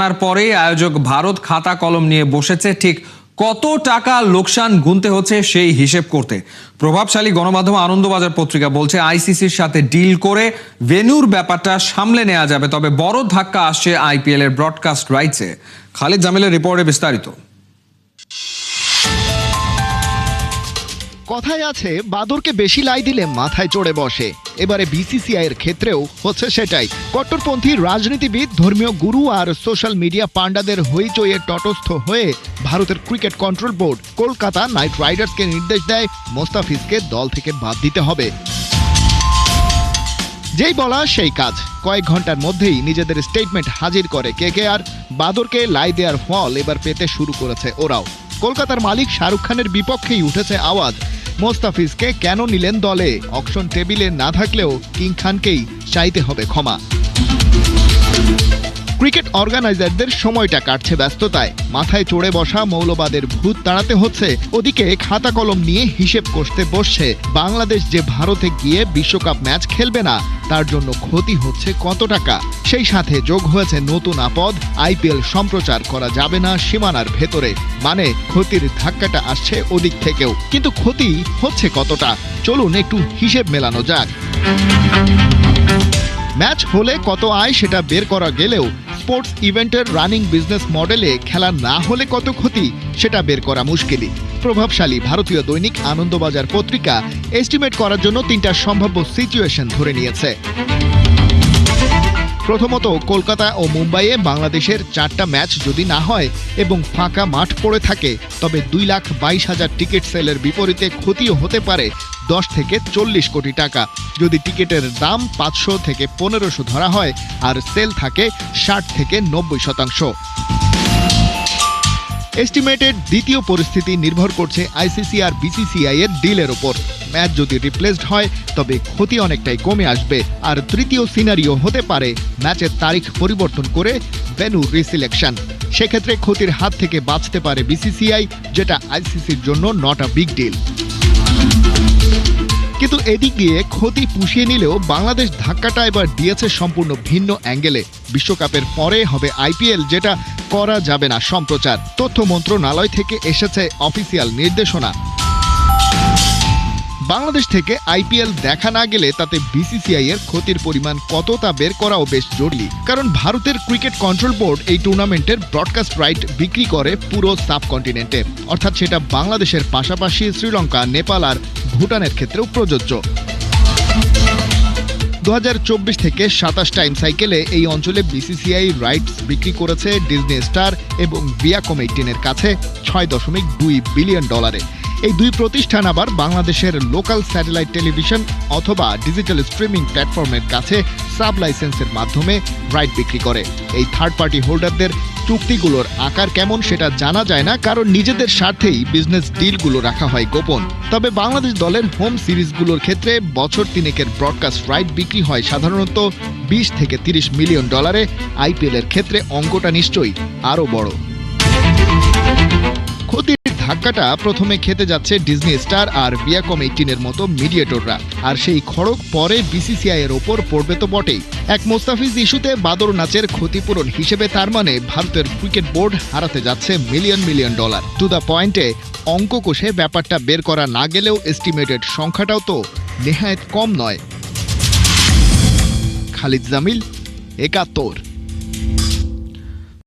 জানার পরে আয়োজক ভারত খাতা কলম নিয়ে বসেছে ঠিক কত টাকা লোকসান গুনতে হচ্ছে সেই হিসেব করতে। প্রভাবশালী গণমাধ্যম আনন্দবাজার পত্রিকা বলছে আইসিসির সাথে ডিল করে ভেন্যুর ব্যাপারটা সামলে নেওয়া যাবে, তবে বড় ধাক্কা আসছে আইপিএল এর ব্রডকাস্ট রাইটসে। খালিদ জামিলের রিপোর্টে বিস্তারিত। কথায় আছে বাদরকে বেশি লাই দিলে মাথায় চড়ে বসে। এবারে বিসিসিআই এর ক্ষেত্রেও হচ্ছে সেটাই। কট্টরপন্থী রাজনীতিবিদ, ধর্মীয় গুরু আর সোশ্যাল মিডিয়া পান্ডাদের হইচইয়ে তটস্থ হয়ে ভারতের cricket control board Kolkata Knight রাইডার্সকে নির্দেশ দেয় মোস্তাফিজকে দল থেকে বাদ দিতে হবে। যেই বলা সেই কাজ। কয়েক ঘন্টার মধ্যেই নিজেদের স্টেটমেন্ট হাজির করে কেকেআর। বাদরকে লাই দেওয়ার ফল এবার পেতে শুরু করেছে ওরাও। কলকাতার মালিক শাহরুখ খানের বিপক্ষেই উঠেছে আওয়াজ। মোস্তাফিজকে কেন নিলেন দলে? অকশন টেবিলে না থাকলেও কিং খানকেই চাইতে হবে ক্ষমা। ক্রিকেট অর্গানাইজারদের সময়টা কাটছে ব্যস্ততায়। মাথায় চড়ে বসা মৌলবাদের ভূত তাড়াতে হচ্ছে, ওদিকে খাতা কলম নিয়ে হিসেব কষতে বসছে বাংলাদেশ যে ভারতে গিয়ে বিশ্বকাপ ম্যাচ খেলবে না, তার জন্য ক্ষতি হচ্ছে কত টাকা। সেই সাথে যোগ হয়েছে নতুন আপদ, আইপিএল সম্প্রচার করা যাবে না সীমানার ভেতরে। মানে ক্ষতির ধাক্কাটা আসছে ওদিক থেকেও, কিন্তু ক্ষতি হচ্ছে কতটা চলুন একটু হিসেব মেলানো যাক। ম্যাচ হলে কত আয় সেটা বের করা গেলেও স্পোর্টস ইভেন্টের রানিং বিজনেস মডেলে খেলা না হলে কত ক্ষতি সেটা বের করা মুশকিলই। প্রভাবশালী ভারতীয় দৈনিক আনন্দবাজার পত্রিকা এস্টিমেট করার জন্য 3টা সম্ভাব্য সিচুয়েশন ধরে নিয়েছে। প্রথমত, কলকাতা ও মুম্বাইয়ে বাংলাদেশের 4টা ম্যাচ যদি না হয় এবং ফাঁকা মাঠ পড়ে থাকে, তবে 2,22,000 টিকিট সেলের বিপরীতে ক্ষতিও হতে পারে 10 থেকে 40 কোটি টাকা। যদি টিকিটের দাম 500 থেকে 1500 ধরা হয় আর সেল থাকে 60 থেকে 90%। এস্টিমেটেড দ্বিতীয় পরিস্থিতি নির্ভর করছে আইসিসি আর বিসিসিআই এর ডিলের ওপর। ম্যাচ যদি রিপ্লেসড হয় তবে ক্ষতি অনেকটাই কমে আসবে। আর তৃতীয় সিনারিও হতে পারে ম্যাচের তারিখ পরিবর্তন করে ভেন্যু রিসিলেকশন। সেক্ষেত্রে ক্ষতির হাত থেকে বাঁচতে পারে বিসিসিআই, যেটা আইসিসির জন্য নট আ বিগ ডিল। কিন্তু এদিক দিয়ে ক্ষতি পুষিয়ে নিলেও বাংলাদেশ ধাক্কাটা এবার দিয়েছে সম্পূর্ণ ভিন্ন অ্যাঙ্গেলে। বিশ্বকাপের পরে হবে আইপিএল, যেটা করা যাবে না সম্প্রচার। তথ্য মন্ত্রণালয় থেকে এসেছে অফিসিয়াল নির্দেশনা। বাংলাদেশ থেকে আইপিএল দেখা না গেলে তাতে বিসিসিআই এর ক্ষতির পরিমাণ কত তা বের করাও বেশ জরুরি। কারণ ভারতের ক্রিকেট কন্ট্রোল বোর্ড এই টুর্নামেন্টের ব্রডকাস্ট রাইট বিক্রি করে পুরো সাবকন্টিনেন্টে, অর্থাৎ সেটা বাংলাদেশের পাশাপাশি শ্রীলঙ্কা, নেপাল আর ভুটানের ক্ষেত্রেও প্রযোজ্য। 2024 থেকে 27 টাইম সাইকেলে এই অঞ্চলে বিসিসিআই রাইটস বিক্রি করেছে ডিজনি স্টার এবং ভিয়াকম 18 এর কাছে $6.2 বিলিয়ন। এই দুই প্রতিষ্ঠান আবার বাংলাদেশের লোকাল স্যাটেলাইট টেলিভিশন অথবা ডিজিটাল স্ট্রিমিং প্ল্যাটফর্মের কাছে সাব লাইসেন্সের মাধ্যমে রাইট বিক্রি করে। এই থার্ড পার্টি হোল্ডারদের চুক্তিগুলোর আকার কেমন সেটা জানা যায় না, কারণ নিজেদের স্বার্থেই বিজনেস ডিলগুলো রাখা হয় গোপন। তবে বাংলাদেশ দলের হোম সিরিজগুলোর ক্ষেত্রে বছর 3 ব্রডকাস্ট রাইট বিক্রি হয় সাধারণত $20 থেকে $30 মিলিয়ন। আইপিএল এর ক্ষেত্রে অঙ্কটা নিশ্চয়ই আরও বড়। ক্ষতির ধাক্কাটা প্রথমে খেতে যাচ্ছে ডিজনি স্টার আর ভিয়াকম 18 এর মতো মিডিয়েটররা, আর সেই খড়গ পরে বিসিসিআই এর ওপর পড়বে তো বটেই। এক মোস্তাফিজ ইস্যুতে বাদর নাচের ক্ষতিপূরণ হিসেবে তার মানে ভারতের ক্রিকেট বোর্ড হারাতে যাচ্ছে million million dollar. To the পয়েন্টে অঙ্ক কষে ব্যাপারটা বের করা না গেলেও এস্টিমেটেড সংখ্যাটাও তো নেহায়েত কম নয়। খালিদ জামিল, 71।